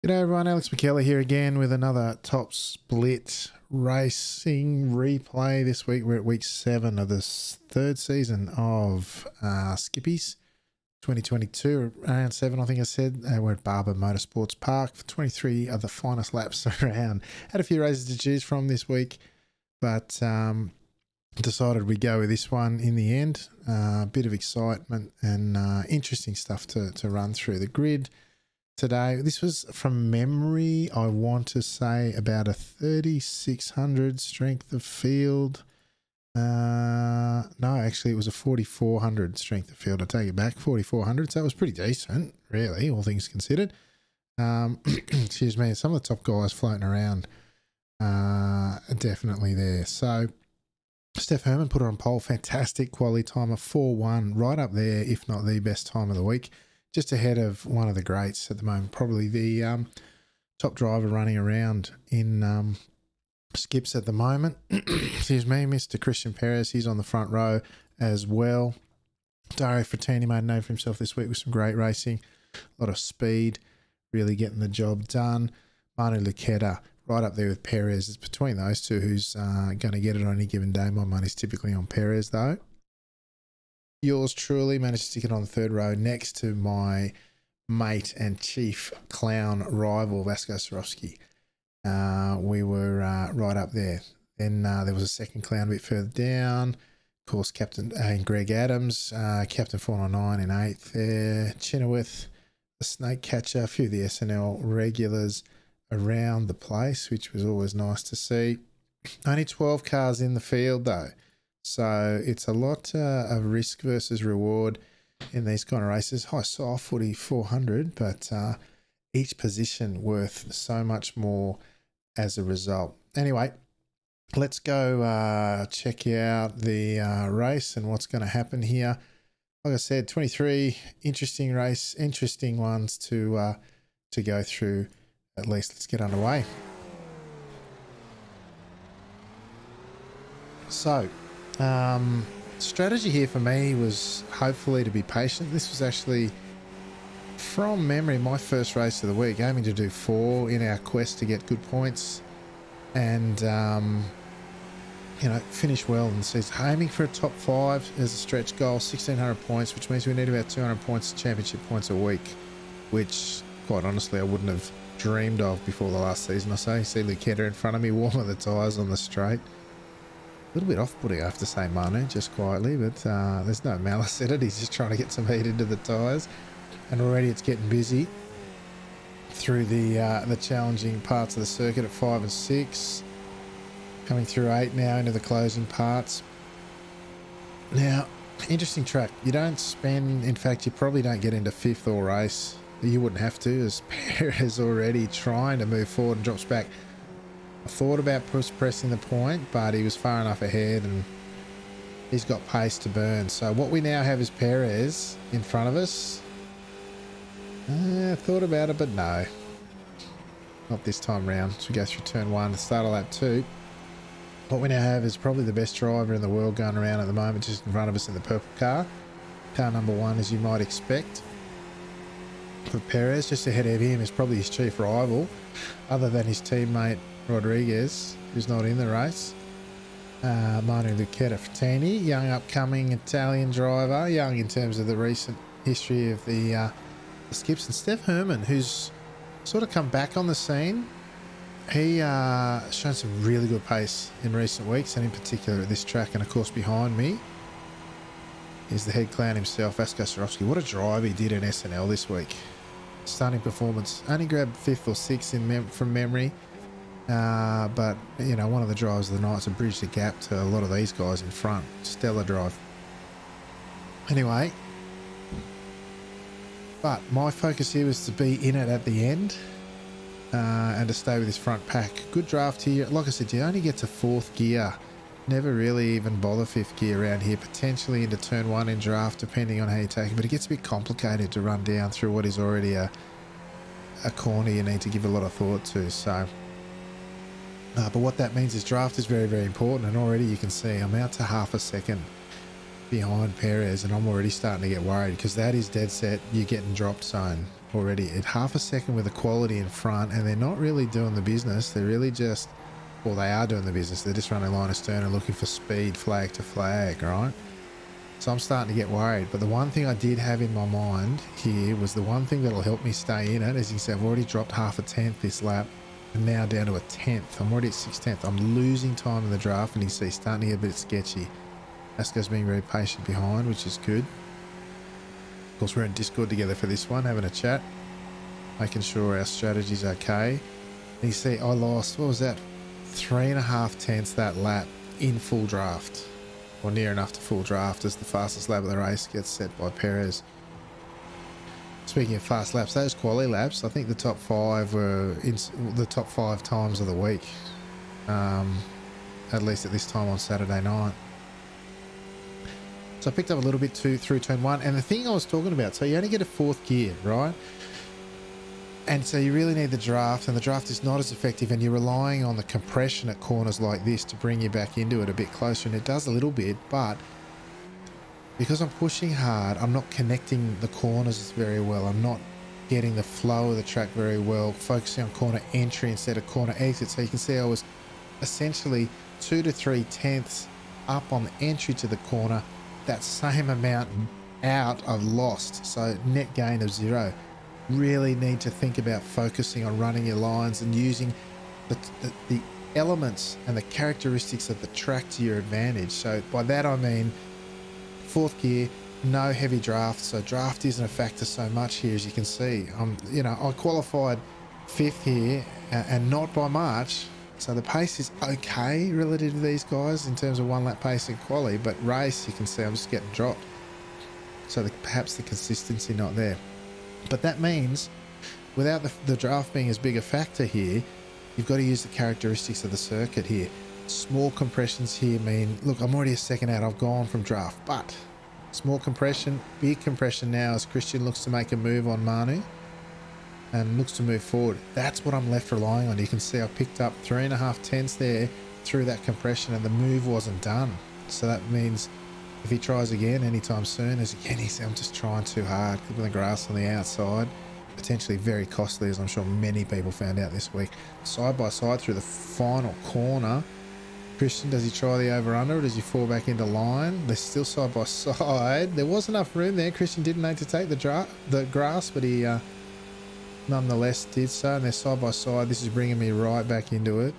G'day everyone, Alex McKellar here again with another Top Split Racing replay. This week we're at week 7 of this third season of Skippies 2022, around 7 I think I said. We're at Barber Motorsports Park for 23 of the finest laps around. Had a few races to choose from this week, but decided we'd go with this one in the end. A bit of excitement and interesting stuff to run through the grid today. This was from memory, I want to say about a 3600 strength of field. No, actually it was a 4400 strength of field. I take it back, 4400. So that was pretty decent, really, all things considered. Excuse me. Some of the top guys floating around are definitely there. So Steph Herman put her on pole. Fantastic quality time of 4:1, right up there, if not the best time of the week. Just ahead of one of the greats at the moment, probably the top driver running around in skips at the moment. Excuse me, Mr. Christian Perez, he's on the front row as well. Dario Frattini made a name for himself this week with some great racing, a lot of speed, really getting the job done. Manu Luqueta right up there with Perez. It's between those two who's going to get it on any given day. My money's typically on Perez though. Yours truly managed to stick it on the third row next to my mate and chief clown rival, Vasco Swarovski. We were right up there. Then there was a second clown a bit further down. Of course, Captain Greg Adams, Captain 499 in 8th there. Chenoweth, the snake catcher, a few of the SNL regulars around the place, which was always nice to see. Only 12 cars in the field though. So it's a lot of risk versus reward in these kind of races. High soft 4,400, but each position worth so much more as a result. Anyway, let's go check out the race and what's going to happen here. Like I said, 23 interesting race, interesting ones to go through. At least let's get underway. So strategy here for me was hopefully to be patient. This was actually, from memory, my first race of the week, aiming to do 4 in our quest to get good points and you know, finish well in the season. Aiming for a top 5 as a stretch goal, 1600 points, which means we need about 200 points, championship points a week, which quite honestly I wouldn't have dreamed of before the last season. I say, see Luqueta in front of me, warming the tyres on the straight. A little bit off-putting, I have to say, Manu, just quietly, but there's no malice in it. He's just trying to get some heat into the tyres, and already it's getting busy through the challenging parts of the circuit at 5 and 6, coming through 8 now into the closing parts. Now, interesting track. You don't spend, in fact, you probably don't get into 5th all race. You wouldn't have to, as Perez already trying to move forward and drops back. I thought about pressing the point, but he was far enough ahead and he's got pace to burn. So what we now have is Perez in front of us. Thought about it, but no. Not this time round. So we go through turn 1 to start of lap 2. What we now have is probably the best driver in the world going around at the moment, just in front of us in the purple car. Car number 1, as you might expect. For Perez, just ahead of him is probably his chief rival, other than his teammate Rodriguez, who's not in the race. Manu Luqueta Frattini, young upcoming Italian driver, young in terms of the recent history of the skips. And Steph Herman, who's sort of come back on the scene. He shown some really good pace in recent weeks, and in particular at this track. And of course behind me is the head clown himself, Vasco Swarovski. What a drive he did in SNL this week. Stunning performance. Only grabbed 5th or 6th from memory. But, you know, one of the drives of the night to bridge the gap to a lot of these guys in front. Stellar drive. Anyway, but my focus here was to be in it at the end and to stay with this front pack. Good draft here. Like I said, you only get to 4th gear. Never really even bother 5th gear around here. Potentially into turn 1 in draft, depending on how you take it. But it gets a bit complicated to run down through what is already a corner you need to give a lot of thought to. So... but what that means is draft is very, very important, and already you can see I'm out to half a second behind Perez, and I'm already starting to get worried because that is dead set. You're getting dropped zone already. At half a second with the quality in front, and they're not really doing the business. They're really just, well, they are doing the business. They're just running line astern and looking for speed flag to flag, right? So I'm starting to get worried. But the one thing I did have in my mind here was the one thing that'll help me stay in it. As you can see, I've already dropped half a tenth this lap, and now down to a tenth. I'm already at 6/10. I'm losing time in the draft, and you see starting to get a bit sketchy. Asco's being very patient behind, which is good. Of course, we're in Discord together for this one, having a chat, making sure our strategy's okay. And you see, I lost, what was that? 3.5 tenths that lap in full draft, or near enough to full draft, as the fastest lap of the race gets set by Perez. Speaking of fast laps, those quali laps, I think the top 5 were in the top 5 times of the week, at least at this time on Saturday night. So I picked up a little bit too through turn 1, and the thing I was talking about, so you only get a 4th gear, right? And so you really need the draft, and the draft is not as effective, and you're relying on the compression at corners like this to bring you back into it a bit closer, and it does a little bit, but because I'm pushing hard, I'm not connecting the corners very well. I'm not getting the flow of the track very well, focusing on corner entry instead of corner exit. So you can see I was essentially 2 to 3 tenths up on the entry to the corner. That same amount out I've lost, so net gain of 0. Really need to think about focusing on running your lines and using the elements and the characteristics of the track to your advantage. So by that I mean 4th gear, no heavy draft, so draft isn't a factor so much here. As you can see, you know, I qualified 5th here, and not by much. So the pace is okay relative to these guys in terms of 1 lap pace in quali, but race, you can see I'm just getting dropped. So perhaps the consistency not there. But that means without the draft being as big a factor here, you've got to use the characteristics of the circuit here. Small compressions here mean, look, I'm already a second out. I've gone from draft, but small compression, big compression now as Christian looks to make a move on Manu and looks to move forward. That's what I'm left relying on. You can see I picked up 3.5 tenths there through that compression, and the move wasn't done. So that means if he tries again anytime soon, as again he said, I'm just trying too hard, clipping the grass on the outside, potentially very costly, as I'm sure many people found out this week. Side by side through the final corner. Christian, does he try the over-under, or does he fall back into line? They're still side by side. There was enough room there. Christian didn't need to take the grass, but he nonetheless did so, and they're side by side. This is bringing me right back into it.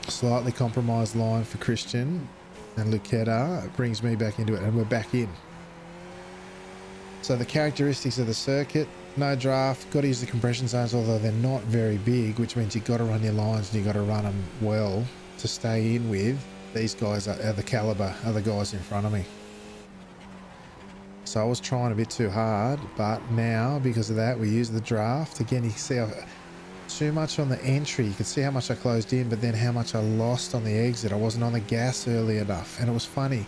Slightly compromised line for Christian, and Lucetta brings me back into it, and we're back in. So the characteristics of the circuit, no draft, got to use the compression zones, although they're not very big, which means you've got to run your lines and you've got to run them well to stay in with. These guys are the caliber of the guys in front of me. So I was trying a bit too hard, but now because of that we use the draft. Again, you can see I've too much on the entry. You can see how much I closed in, but then how much I lost on the exit. I wasn't on the gas early enough, and it was funny.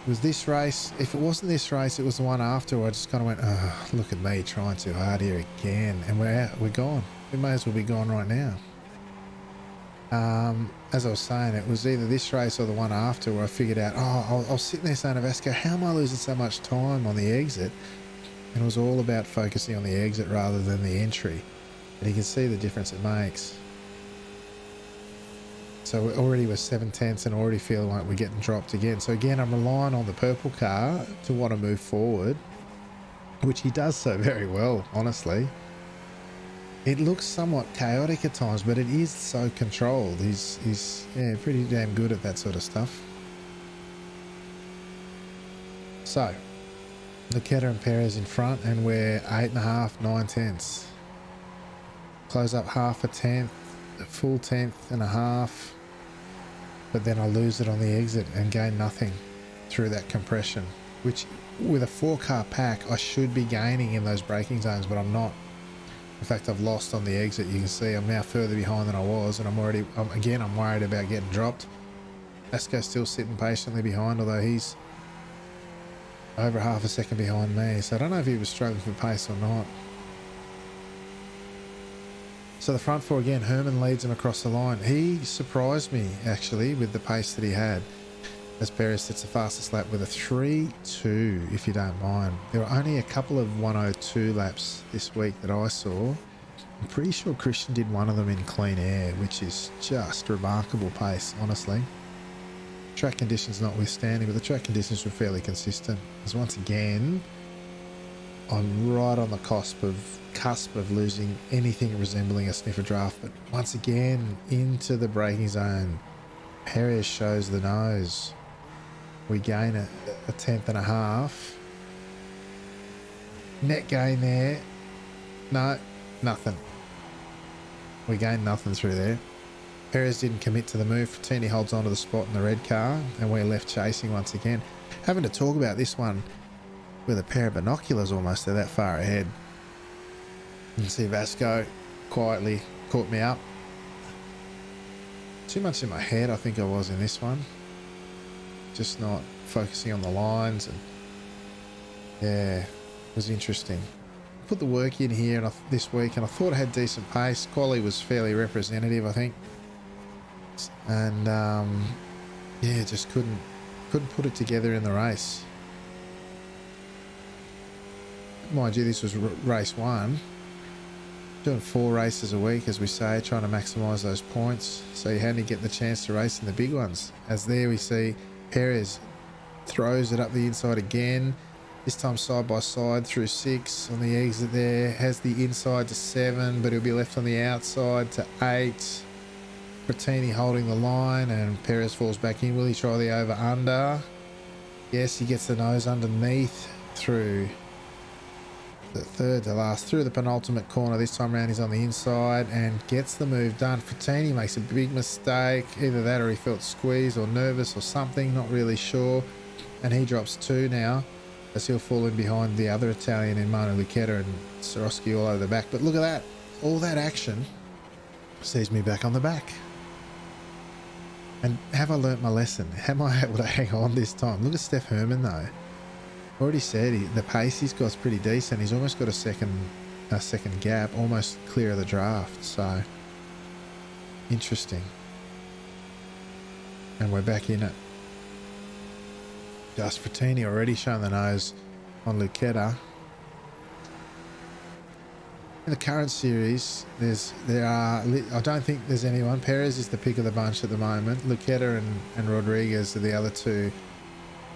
It was this race. If it wasn't this race, it was the one after where I just kind of went, oh, look at me trying too hard here again, and we're out, we're gone. We may as well be gone right now. As I was saying, it was either this race or the one after where I figured out, oh, I was sitting there saying to Vasco, how am I losing so much time on the exit? And it was all about focusing on the exit rather than the entry. And you can see the difference it makes. So we already were 7 tenths and already feeling like we're getting dropped again. So again, I'm relying on the purple car to want to move forward, which he does so very well, honestly. It looks somewhat chaotic at times, but it is so controlled. He's yeah, pretty damn good at that sort of stuff. So, Lucetta and Perez in front, and we're 8.5, 9 tenths. Close up half a tenth, a full tenth and a half, but then I lose it on the exit and gain nothing through that compression, which with a 4-car pack I should be gaining in those braking zones, but I'm not. In fact, I've lost on the exit. You can see I'm now further behind than I was, and I'm worried about getting dropped. Asco's still sitting patiently behind, although he's over half a second behind me, so I don't know if he was struggling for pace or not. So the front 4 again, Herman leads him across the line. He surprised me actually with the pace that he had. as Perez sets the fastest lap with a 3:2, if you don't mind. There were only a couple of 1:02 laps this week that I saw. I'm pretty sure Christian did one of them in clean air, which is just remarkable pace, honestly. Track conditions notwithstanding, but the track conditions were fairly consistent. As once again, I'm right on the cusp of losing anything resembling a sniffer draft, but once again into the braking zone. Perez shows the nose. We gain a tenth and a half. Net gain there. No, nothing. We gained nothing through there. Perez didn't commit to the move. Frattini holds on to the spot in the red car, and we're left chasing once again. Having to talk about this one with a pair of binoculars almost. They're that far ahead. You can see Vasco quietly caught me up. Too much in my head, I think I was in this one. Just not focusing on the lines, and yeah, it was interesting. Put the work in here this week, and I thought I had decent pace. Quali was fairly representative, I think, and yeah, just couldn't put it together in the race. Mind you, this was race one. Doing 4 races a week, as we say, trying to maximise those points, so you only get the chance to race in the big ones. As there we see Perez throws it up the inside again, this time side by side through 6 on the exit there, has the inside to 7, but he'll be left on the outside to 8. Frattini holding the line, and Perez falls back in. Will he try the over under? Yes, he gets the nose underneath through the third to last, through the penultimate corner. This time around he's on the inside and gets the move done. Frattini makes a big mistake, either that or he felt squeezed or nervous or something, not really sure, and he drops 2 now, as he'll fall in behind the other Italian in Manu Lucchetta and Swarovski all over the back. But look at that, all that action sees me back on the back. And have I learnt my lesson? Am I able to hang on this time? Look at Steph Herman though. Already said the pace he's got is pretty decent. He's almost got a second gap, almost clear of the draft. So interesting. And we're back in it. Just Frattini already showing the nose on Lucchetta. In the current series, I don't think there's anyone. Perez is the pick of the bunch at the moment. Lucchetta and Rodriguez are the other two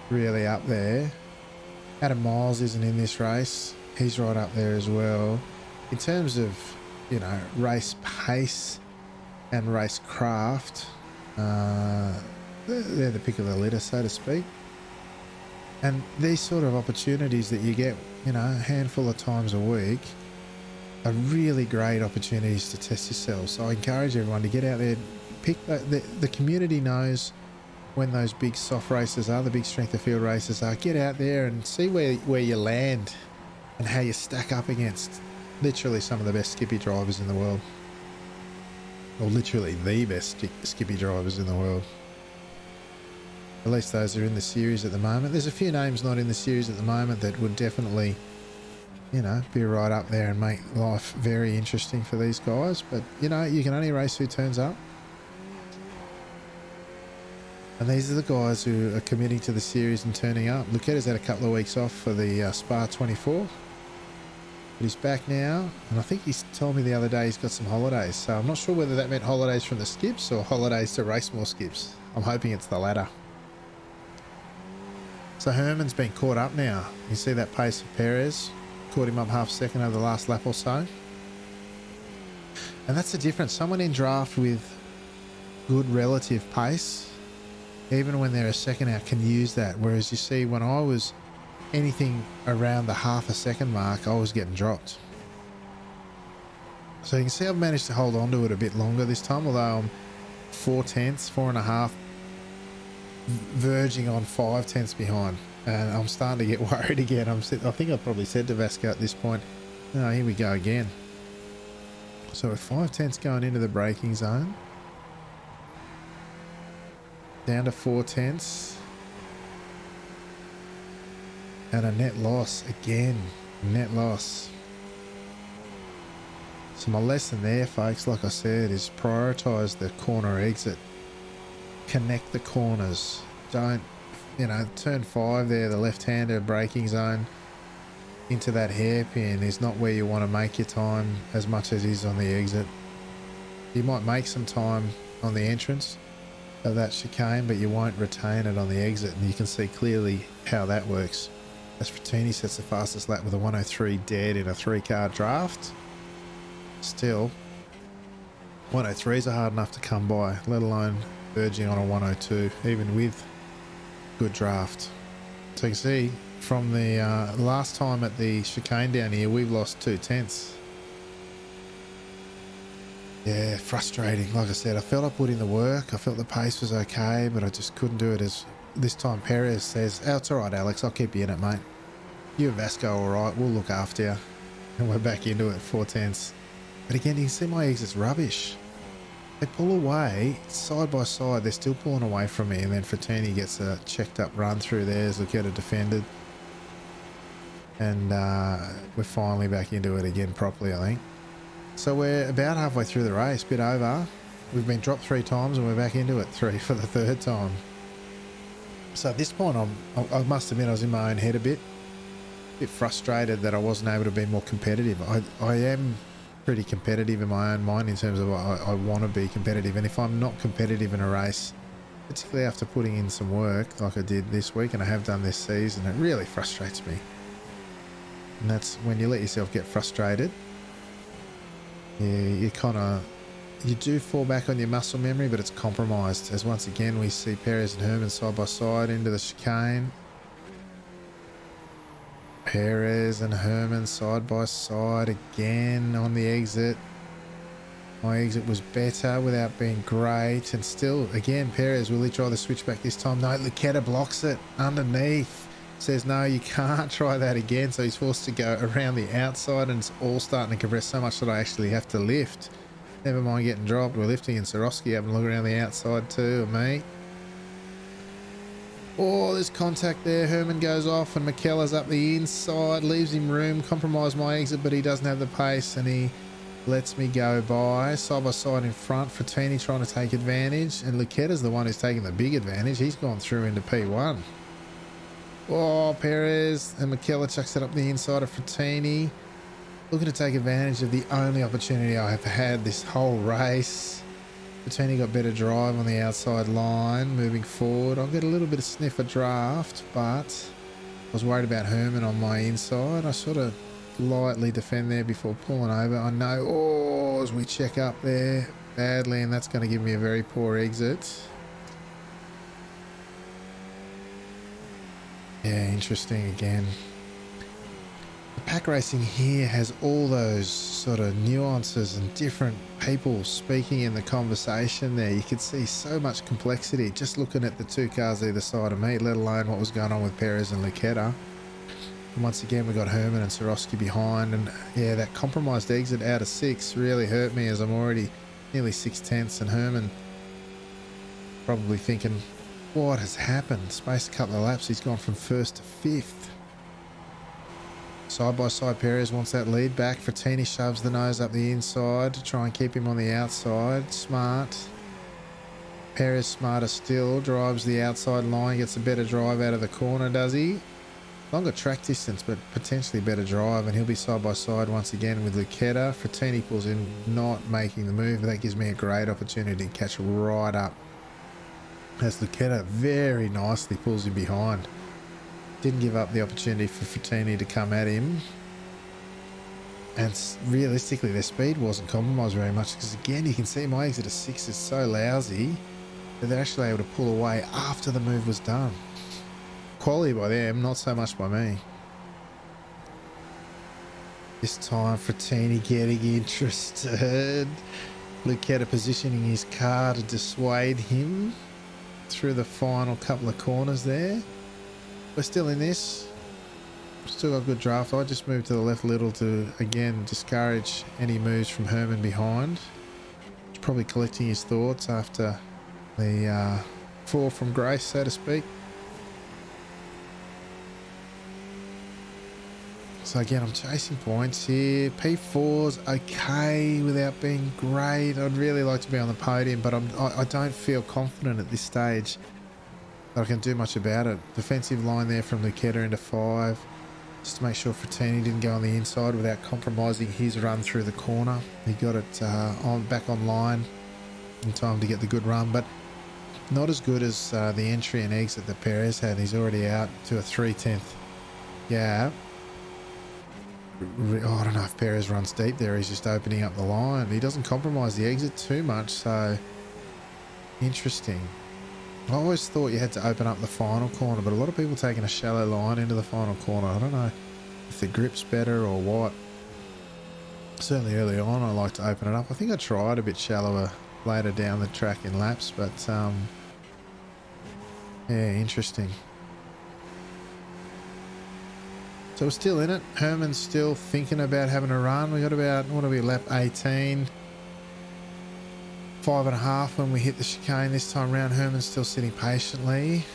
really up there. Adam Miles isn't in this race. He's right up there as well. In terms of, you know, race pace and race craft, they're the pick of the litter, so to speak. And these sort of opportunities that you get, you know, a handful of times a week are really great opportunities to test yourself. So I encourage everyone to get out there, pick the community knows when those big soft races are, the big strength of field races are. Get out there and see where you land and how you stack up against literally some of the best skippy drivers in the world, or literally the best skippy drivers in the world. At least those are in the series at the moment. There's a few names not in the series at the moment that would definitely, you know, be right up there and make life very interesting for these guys. But, you know, you can only race who turns up. And these are the guys who are committing to the series and turning up. Lucchetta's had a couple of weeks off for the Spa 24. But he's back now. And I think he's told me the other day he's got some holidays. So I'm not sure whether that meant holidays from the skips or holidays to race more skips. I'm hoping it's the latter. So Herman's been caught up now. You see that pace of Perez. Caught him up half second over the last lap or so. And that's the difference. Someone in draft with good relative pace, even when they're a second out, can use that. Whereas you see, when I was anything around the half a second mark, I was getting dropped. So you can see I've managed to hold on to it a bit longer this time, although I'm 4.5, verging on 5 tenths behind. And I'm starting to get worried again. I think I probably said to Vasco at this point, oh, here we go again. So with 5 tenths going into the braking zone, down to 4 tenths, and a net loss again. Net loss. So my lesson there, folks, like I said, is prioritise the corner exit. Connect the corners. Don't you know, turn 5 there, the left-hander braking zone into that hairpin is not where you want to make your time as much as is on the exit. You might make some time on the entrance of that chicane, but you won't retain it on the exit, and you can see clearly how that works. As Frattini sets the fastest lap with a 103 dead in a 3-car draft. Still, 103s are hard enough to come by, let alone verging on a 102, even with good draft. So you can see from the last time at the chicane down here, we've lost 2/10. Yeah, frustrating. Like I said, I felt I put in the work. I felt the pace was okay, but I just couldn't do it. As this time Perez says, "Oh, it's all right, Alex. I'll keep you in it, mate. You and Vasco all right. We'll look after you." And we're back into it, 4/10. But again, you can see my exit's rubbish. They pull away side by side. They're still pulling away from me, and then Frattini gets a checked up run through there as Lucchetta defended. And we're finally back into it again properly, I think. So we're about halfway through the race, bit over. We've been dropped 3 times and we're back into it, 3 for the 3rd time. So at this point, I must admit I was in my own head a bit frustrated that I wasn't able to be more competitive. I am pretty competitive in my own mind in terms of I want to be competitive, and if I'm not competitive in a race, particularly after putting in some work like I did this week and I have done this season, it really frustrates me. And that's when you let yourself get frustrated. You do fall back on your muscle memory, but it's compromised, as once again we see Perez and Herman side by side into the chicane. Perez and Herman side by side again on the exit. My exit was better without being great, and still again Perez, will he try the switchback this time? No, Lucchetta blocks it underneath. Says no, you can't try that again, so he's forced to go around the outside, and it's all starting to compress so much that I actually have to lift. Never mind getting dropped, we're lifting, and Swarovski having a look around the outside too of me. Oh, there's contact there. Herman goes off and McKellar's up the inside, leaves him room, compromised my exit, but he doesn't have the pace and he lets me go by. Side by side in front, Frattini trying to take advantage, and Lucchetta's the one who's taking the big advantage. He's gone through into P1. Oh, Perez and McKellar chucks it up the inside of Frattini. Looking to take advantage of the only opportunity I have had this whole race. Frattini got better drive on the outside line. Moving forward, I'll get a little bit of sniff of draft, but I was worried about Herman on my inside. I sort of lightly defend there before pulling over. I know, oh, as we check up there badly, and that's going to give me a very poor exit. Yeah, interesting again. The pack racing here has all those sort of nuances and different people speaking in the conversation there. You could see so much complexity just looking at the 2 cars either side of me, let alone what was going on with Perez and Lucchetta. And once again, we got Herman and Swarovski behind, and yeah, that compromised exit out of 6 really hurt me, as I'm already nearly 6/10, and Herman probably thinking, what has happened? Space a couple of laps, he's gone from 1st to 5th. Side by side, Perez wants that lead back. Frattini shoves the nose up the inside to try and keep him on the outside. Smart. Perez smarter still, drives the outside line, gets a better drive out of the corner, does he? Longer track distance, but potentially better drive, and he'll be side by side once again with Lucchetta. Frattini pulls in, not making the move, but that gives me a great opportunity to catch right up, as Lucchetta very nicely pulls him behind. Didn't give up the opportunity for Frattini to come at him, and realistically their speed wasn't compromised very much, because again you can see my exit of 6 is so lousy that they're actually able to pull away after the move was done. Quality by them, not so much by me. This time Frattini getting interested. Lucchetta positioning his car to dissuade him through the final couple of corners there. We're still in this. Still got good draft. I just moved to the left a little to, again, discourage any moves from Herman behind. He's probably collecting his thoughts after the fall from grace, so to speak. So again, I'm chasing points here. P4's okay without being great. I'd really like to be on the podium, but I don't feel confident at this stage. that I can do much about it. Defensive line there from Lucetta into 5. Just to make sure Frattini didn't go on the inside without compromising his run through the corner. He got it back online in time to get the good run, but not as good as the entry and exit that Perez had. He's already out to a 3/10 gap. I don't know if Perez runs deep there. He's just opening up the line. He doesn't compromise the exit too much, so interesting. I always thought you had to open up the final corner, but a lot of people taking a shallow line into the final corner. I don't know if the grip's better or what. Certainly early on I like to open it up. I think I tried a bit shallower later down the track in laps, but yeah, interesting. So we're still in it. Herman's still thinking about having a run. We got about, what are we, lap 18. 5.5 when we hit the chicane this time round. Herman's still sitting patiently,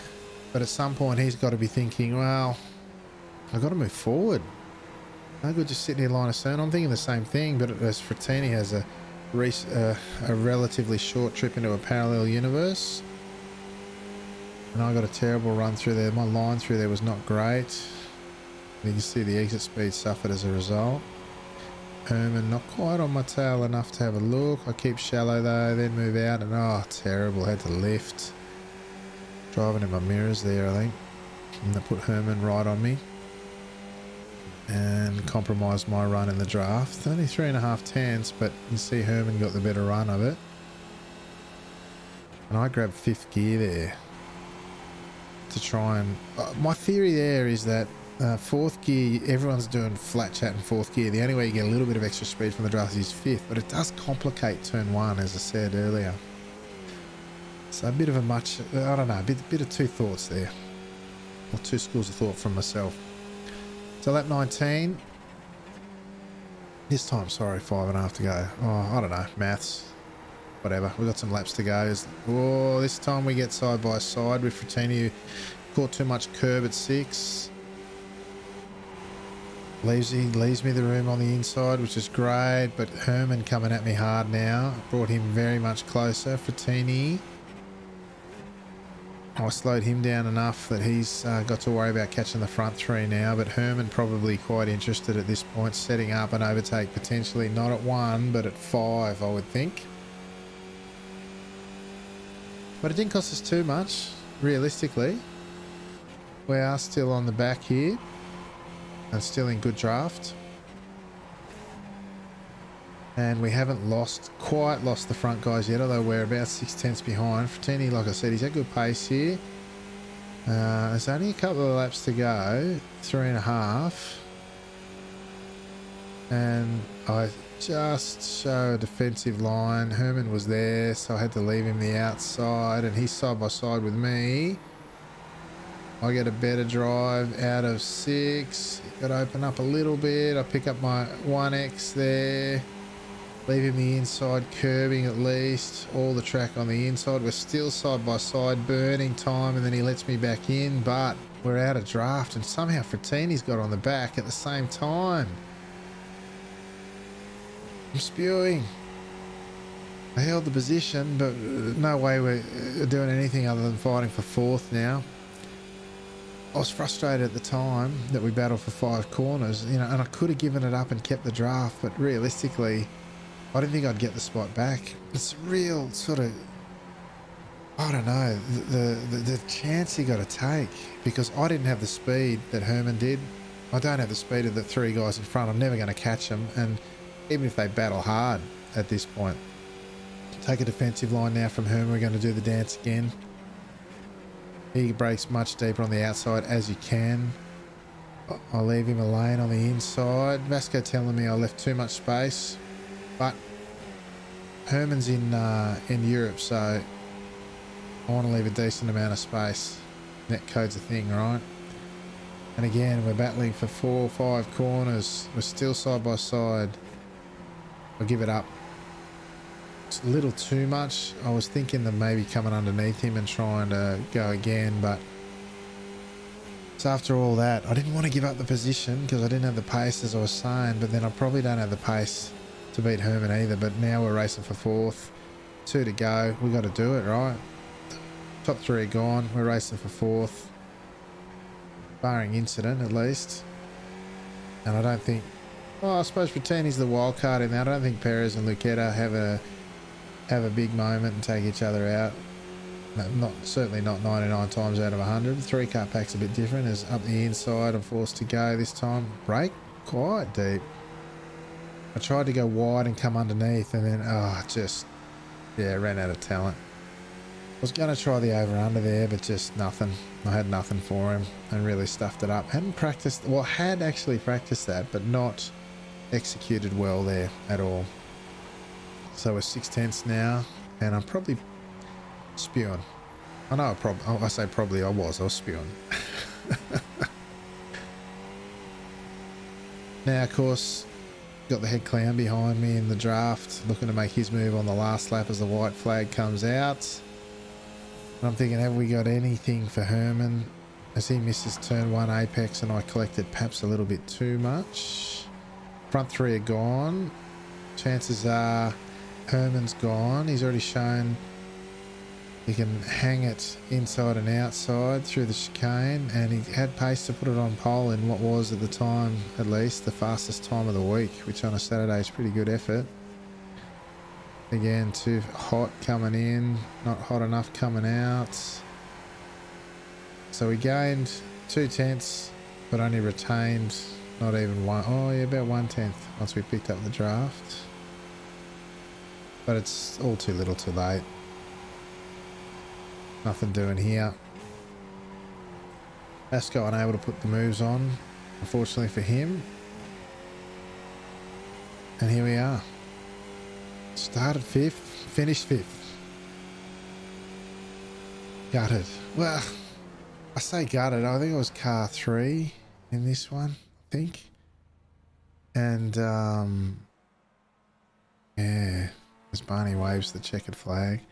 but at some point he's got to be thinking, well, I've got to move forward. No good just sitting here line of sight. I'm thinking the same thing, but as Frattini has a relatively short trip into a parallel universe, and I got a terrible run through there. My line through there was not great. You can see the exit speed suffered as a result. Herman not quite on my tail enough to have a look. I keep shallow though, then move out, and oh, terrible. Had to lift. Driving in my mirrors there, I think. And that put Herman right on me and compromised my run in the draft. Only 3.5 tenths, but you see Herman got the better run of it. And I grabbed 5th gear there to try and... my theory there is that 4th gear, everyone's doing flat chat in 4th gear. The only way you get a little bit of extra speed from the draft is 5th, but it does complicate turn 1, as I said earlier. So a bit of a much, I don't know, a bit of two thoughts there, or two schools of thought from myself. So lap 19, this time, sorry, 5.5 to go. Oh, I don't know, maths, whatever. We've got some laps to go. Oh, this time we get side by side with Frattini, who caught too much curb at 6. Leaves me the room on the inside, which is great, but Herman coming at me hard now. Brought him very much closer. Frattini, I slowed him down enough that he's got to worry about catching the front 3 now, but Herman probably quite interested at this point, setting up an overtake potentially not at 1 but at 5, I would think. But it didn't cost us too much, realistically. We are still on the back here and still in good draft, and we haven't quite lost the front guys yet, although we're about 6 tenths behind. Frattini, like I said, he's at good pace here. There's only a couple of laps to go, 3.5, and I just show a defensive line. Herman was there, so I had to leave him the outside, and he's side by side with me. I get a better drive out of 6. Got to open up a little bit. I pick up my 1X there. Leave him the inside, curbing at least. All the track on the inside. We're still side by side, burning time, and then he lets me back in, but we're out of draft, and somehow Frattini's got on the back at the same time. I'm spewing. I held the position, but no way we're doing anything other than fighting for 4th now. I was frustrated at the time that we battled for 5 corners, you know, and I could have given it up and kept the draft, but realistically, I didn't think I'd get the spot back. It's real sort of, I don't know, the chance you got to take, because I didn't have the speed that Herman did. I don't have the speed of the 3 guys in front. I'm never going to catch them, and even if they battle hard at this point. Take a defensive line now from Herman. We're going to do the dance again. He breaks much deeper on the outside as you can. I'll leave him a lane on the inside. Vasco telling me I left too much space, but Herman's in Europe, so I want to leave a decent amount of space. Net code's a thing, right? And again, we're battling for 4 or 5 corners. We're still side by side. I'll give it up. It's a little too much. I was thinking of maybe coming underneath him and trying to go again, but so after all that, I didn't want to give up the position because I didn't have the pace, as I was saying, but then I probably don't have the pace to beat Herman either. But now we're racing for 4th. 2 to go. We got to do it, right? Top three are gone. We're racing for fourth, barring incident at least. And I don't think, well, I suppose Frattini's the wild card in that. I don't think Perez and Lucchetta have a big moment and take each other out. No, certainly not 99 times out of 100. Three car pack's a bit different. As up the inside, I'm forced to go this time. Brake quite deep. I tried to go wide and come underneath, and then ran out of talent. I was going to try the over under there, but just nothing. I had nothing for him and really stuffed it up. Hadn't practiced, well, had actually practiced that, but not executed well there at all. So we're 6/10 now, and I'm probably spewing. I know I say probably I was spewing. Now, of course, got the head clown behind me in the draft, looking to make his move on the last lap as the white flag comes out. And I'm thinking, have we got anything for Herman as he misses turn 1 apex and I collected perhaps a little bit too much? Front three are gone. Chances are Herman's gone. He's already shown he can hang it inside and outside through the chicane, and he had pace to put it on pole in what was at the time, at least, the fastest time of the week, which on a Saturday is pretty good effort. Again, too hot coming in, not hot enough coming out. So we gained 2/10, but only retained not even one. Oh yeah, about 1/10 once we picked up the draft. But it's all too little too late. Nothing doing here. Asco unable to put the moves on, unfortunately for him. And here we are. Started 5th, finished 5th. Gutted. Well, I say gutted. I think it was car 3 in this one, I think. And, yeah, as Barney waves the checkered flag.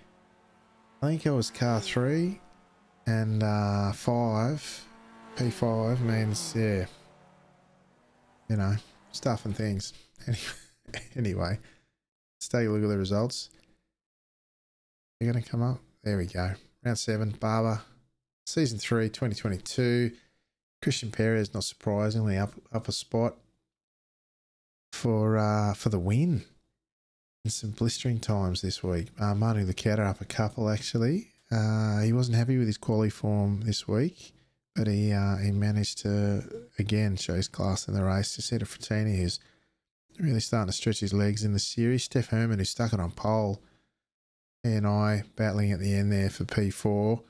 I think it was car 3 and 5. P5 means, yeah, you know, stuff and things. Anyway, let's take a look at the results. They're going to come up. There we go. Round 7, Barber. Season 3, 2022. Christian Perez, not surprisingly, up a spot for the win. In some blistering times this week. Marty Lucchetta up a couple actually. He wasn't happy with his quali form this week, but he managed to again show his class in the race. To set a Frattini who's really starting to stretch his legs in the series. Steph Herman, who stuck it on pole. He and I battling at the end there for P4.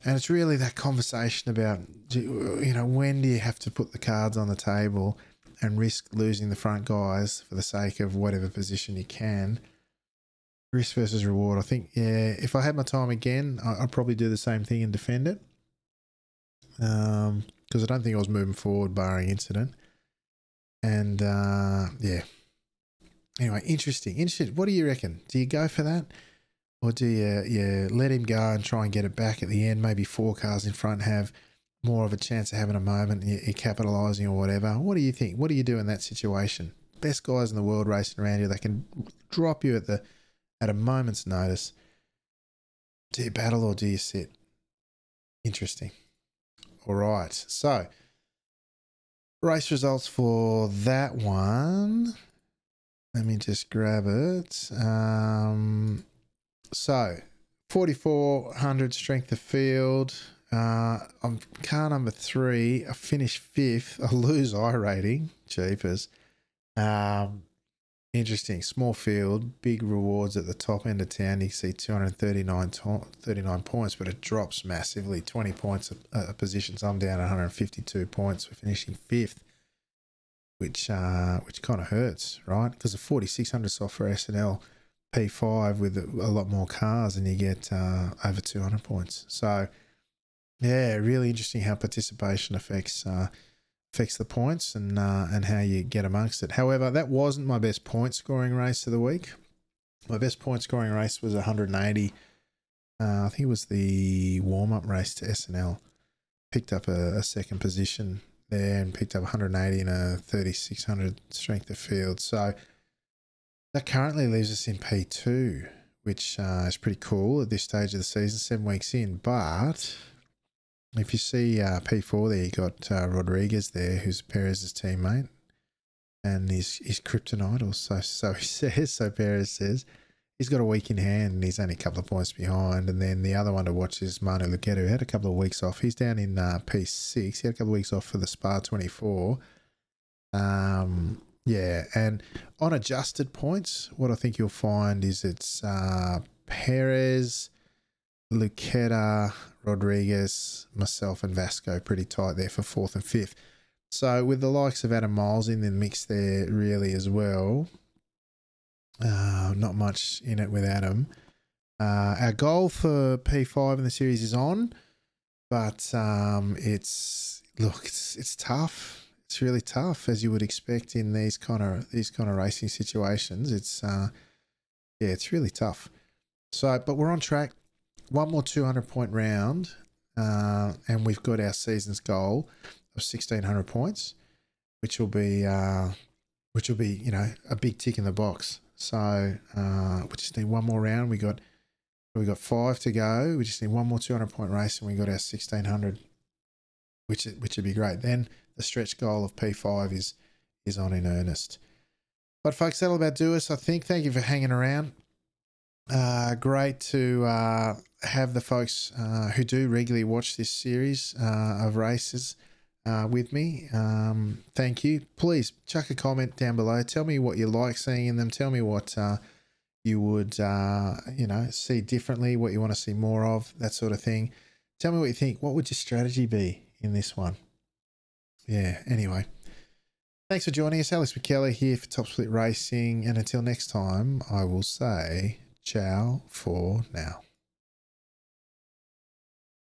And it's really that conversation about, you know, when do you have to put the cards on the table and risk losing the front guys for the sake of whatever position you can. Risk versus reward. I think, yeah, if I had my time again, I'd probably do the same thing and defend it. Because I don't think I was moving forward barring incident. And, yeah. Anyway, interesting. What do you reckon? Do you go for that? Or do you let him go and try and get it back at the end? Maybe 4 cars in front have more of a chance of having a moment, you're capitalising or whatever. What do you think? What do you do in that situation? Best guys in the world racing around you, they can drop you at a moment's notice. Do you battle or do you sit? Interesting. All right. So, race results for that one. Let me just grab it. So, 4,400 strength of field. I'm car number 3. I finish 5th. I lose I rating. Jeepers. Interesting. Small field. Big rewards at the top end of town. You can see 239 points, but it drops massively. 20 points a position. So I'm down 152 points for finishing 5th, which kind of hurts, right? Because the 4,600 software SNL P5 with a lot more cars, and you get over 200 points. So, yeah, really interesting how participation affects the points and how you get amongst it. However, that wasn't my best point scoring race of the week. My best point scoring race was 180. I think it was the warm-up race to SNL. Picked up a second position there and picked up 180 in a 3,600 strength of field. So that currently leaves us in P2, which is pretty cool at this stage of the season, 7 weeks in. But if you see P4 there, you got Rodriguez there, who's Perez's teammate, and he's kryptonite, or so he says, so Perez says. He's got a week in hand and he's only a couple of points behind. And then the other one to watch is Manu Luqueta, who had a couple of weeks off. He's down in P6. He had a couple of weeks off for the Spa 24. Yeah, and on adjusted points, what I think you'll find is it's Perez, Luqueta, Rodriguez, myself and Vasco pretty tight there for 4th and 5th. So with the likes of Adam Miles in the mix there really as well, not much in it with Adam. Our goal for P5 in the series is on, but it's tough. It's really tough, as you would expect in these kind of racing situations. It's it's really tough. So, but we're on track. One more 200-point round, and we've got our season's goal of 1,600 points, which will be a big tick in the box. So we just need one more round. We got 5 to go. We just need one more 200-point race, and we got our 1,600, which would be great. Then the stretch goal of P5 is on in earnest. But folks, that'll about do us, I think. Thank you for hanging around. Great to have the folks who do regularly watch this series of races with me. Thank you. Please chuck a comment down below. Tell me what you like seeing in them. Tell me what you would see differently, what you want to see more of, that sort of thing. Tell me what you think. What would your strategy be in this one? Yeah, anyway. Thanks for joining us. Alex McKellar here for Top Split Racing. And until next time, I will say ciao for now.